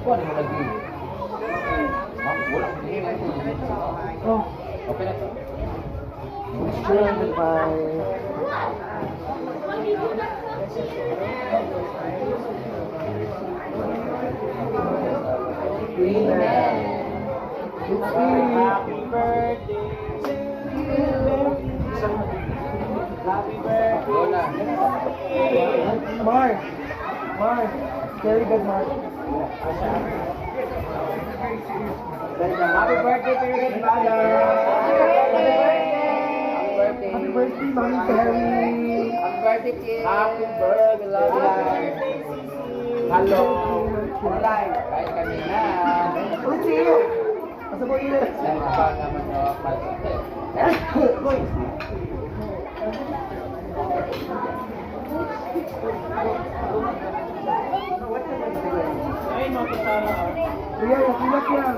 Kuha mo lagi. Ma'am, wala. Oh, Okay na to. 305. Happy birthday to you. Happy birthday. Lola. Mark. Mark. Very good, Mark. Happy birthday to your good mother. Happy birthday, Mommy Terry. Happy birthday, kid. Happy birthday, love you. Hello. Online. Kahit kanina. Uy, siya. Asa mo yun? Saan pa naman no? Uy. Kuya, nakilat yan.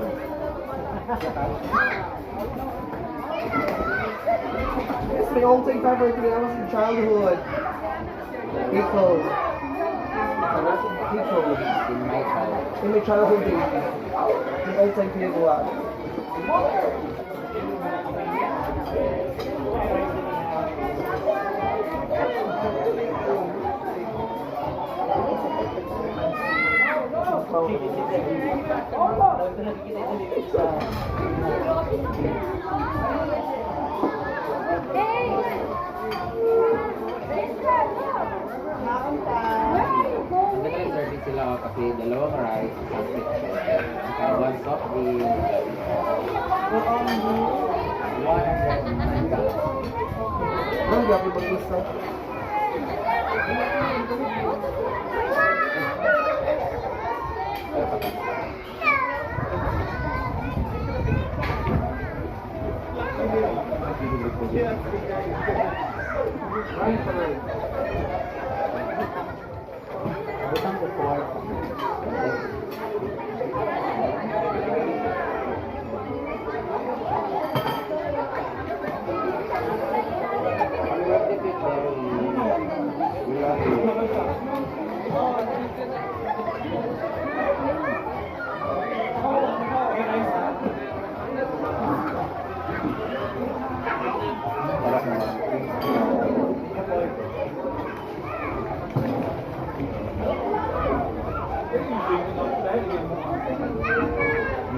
It's my all-time favorite when I was in childhood. Pico. Pico. In my child. In my childhood days. Yung all-time favorite. Nag-service sila ako kasi dalawang rice, isang picture. Saka one soft drink. 109. Ang gabi ba gusto? Butang ko for.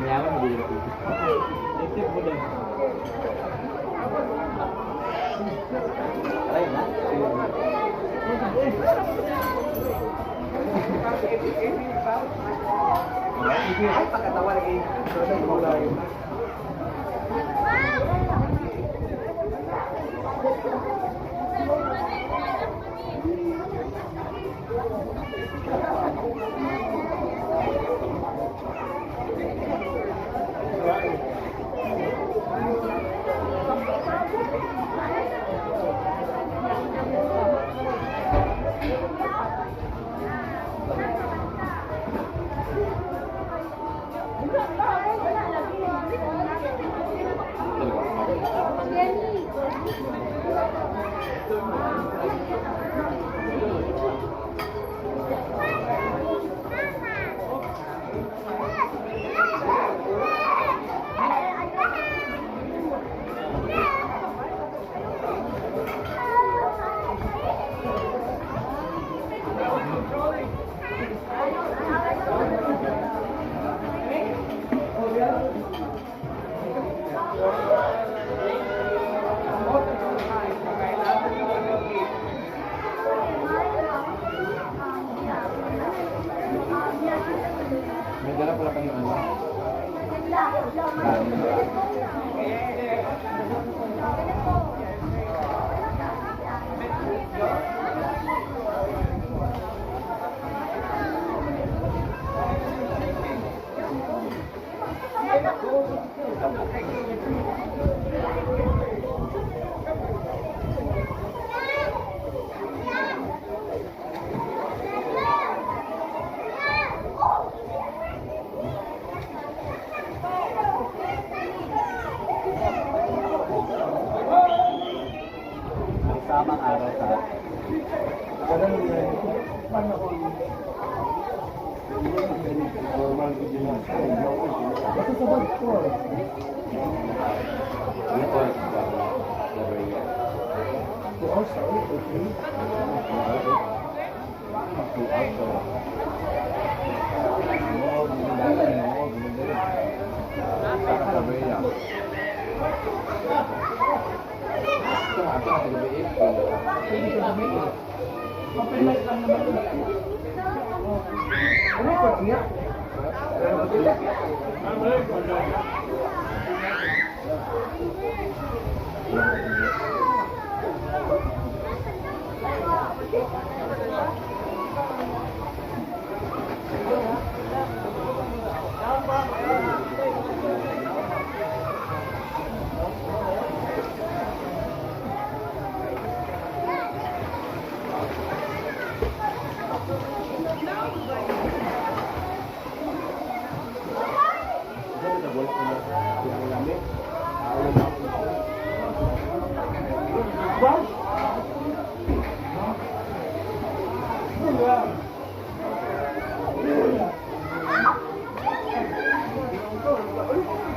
Nyaman mo dito. Aray na. Ay, pagkatawa lagi. May dala pala kami ano. Tamang araw sa Ganun yun. Basta sa bag ko. Ano po? Gabriel. 2 hours, sorry, okay. Gabriel. Ito nga, ito nga, gabi Ano pa niya?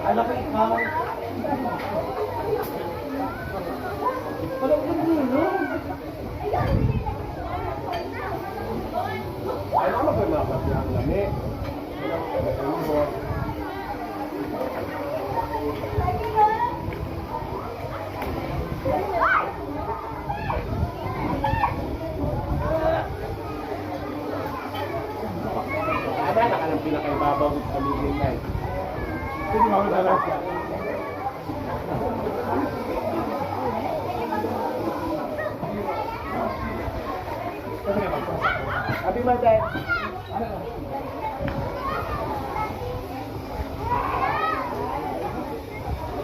Alam ko ikaw. Alam ko dito. Ay, ano ba dapat yung lami? Ada na ka ng pinakaibabaw sa living life. Hindi mo dalas siya. Happy birthday.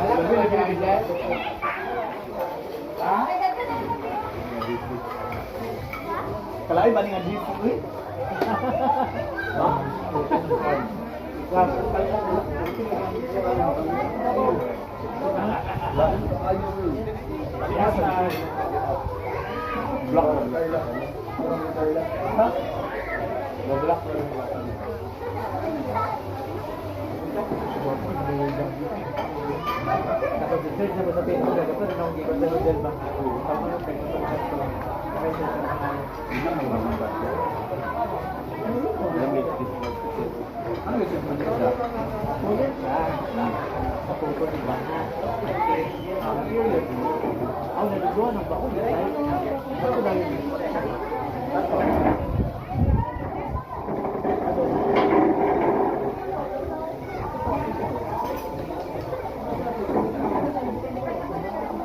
Alam mo ba yan? Ha? Kalain ba nga dito eh? Ha? Ano yung sinasabi ko? Ulit na. Kapungkot ng baka. Ako nalagawa ng bako. Ako dahil.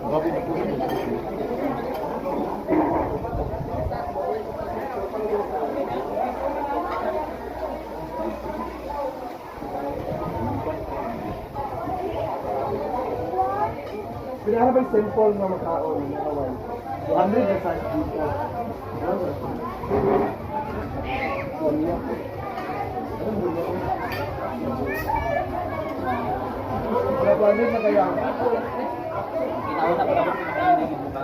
Gabi na po. Pinaka ba yung simple na makaon ng kawan? 200 na sa dito. Kaya 200 na kaya? Inawa na pala kung pinakainigin mo ba?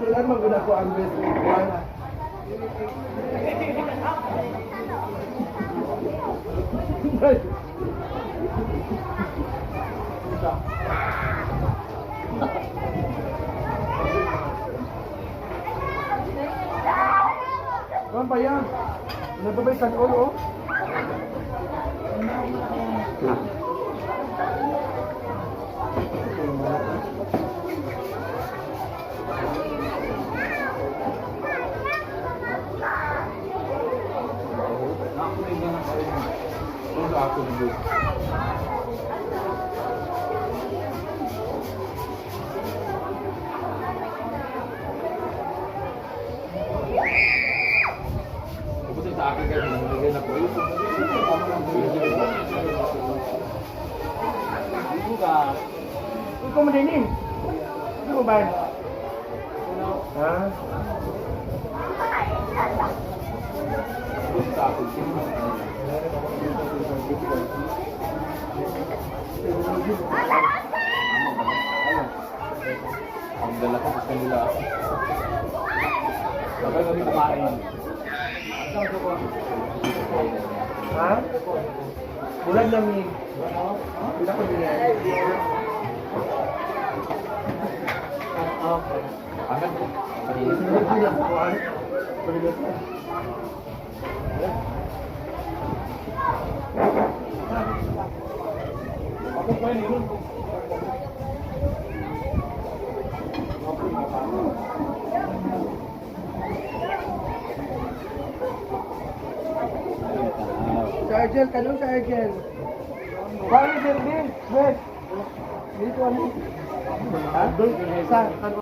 Kailan maguna ko ang best one? Ano ba yan? Ano ba yung kanol, oh? Ako dito. Pupunta sa akin kasi nilagay na po. Dito ka. Ikaw mo din eh. Ano mo ba? Ha? Dito sa akin. Ang dala ko sa kanila. Kapag kami kumain. Ha? Bulag namin. Bulag ko din yan. Agad po. Ako pa yun. Sergeant, kanong Sergeant? Paano, Sergeant? Ben? Dito ano? Ha? Sa? Ano?